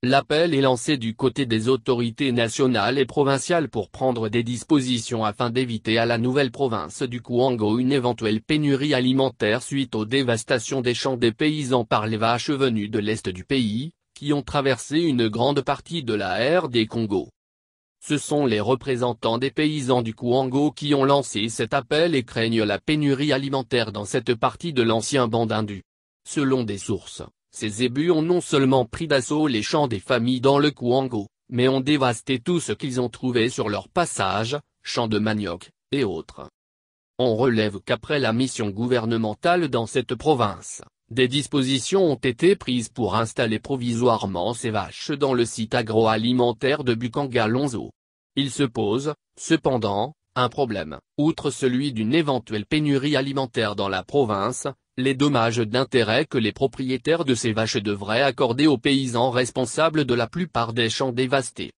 L'appel est lancé du côté des autorités nationales et provinciales pour prendre des dispositions afin d'éviter à la nouvelle province du Kouango une éventuelle pénurie alimentaire suite aux dévastations des champs des paysans par les vaches venues de l'est du pays, qui ont traversé une grande partie de la RD Congo. Ce sont les représentants des paysans du Kouango qui ont lancé cet appel et craignent la pénurie alimentaire dans cette partie de l'ancien Bandindu. Selon des sources, ces zébus ont non seulement pris d'assaut les champs des familles dans le Kouango, mais ont dévasté tout ce qu'ils ont trouvé sur leur passage, champs de manioc, et autres. On relève qu'après la mission gouvernementale dans cette province, des dispositions ont été prises pour installer provisoirement ces vaches dans le site agroalimentaire de Bukanga-Lonzo. Il se pose, cependant, un problème. Outre celui d'une éventuelle pénurie alimentaire dans la province, les dommages d'intérêt que les propriétaires de ces vaches devraient accorder aux paysans responsables de la plupart des champs dévastés.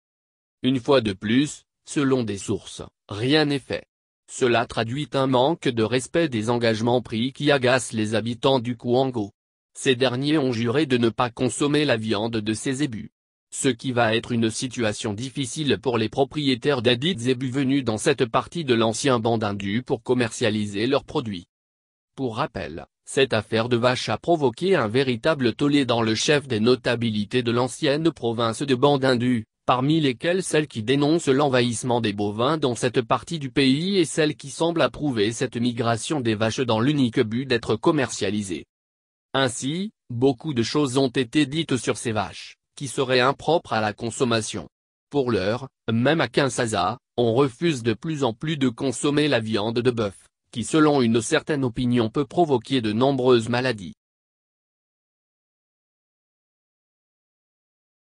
Une fois de plus, selon des sources, rien n'est fait. Cela traduit un manque de respect des engagements pris qui agace les habitants du Kouango. Ces derniers ont juré de ne pas consommer la viande de ces zébus. Ce qui va être une situation difficile pour les propriétaires desdits zébus venus dans cette partie de l'ancien Bandindu pour commercialiser leurs produits. Pour rappel, cette affaire de vache a provoqué un véritable tollé dans le chef des notabilités de l'ancienne province de Bandindu, parmi lesquelles celles qui dénoncent l'envahissement des bovins dans cette partie du pays et celles qui semblent approuver cette migration des vaches dans l'unique but d'être commercialisées. Ainsi, beaucoup de choses ont été dites sur ces vaches, qui seraient impropres à la consommation. Pour l'heure, même à Kinshasa, on refuse de plus en plus de consommer la viande de bœuf, qui selon une certaine opinion peut provoquer de nombreuses maladies.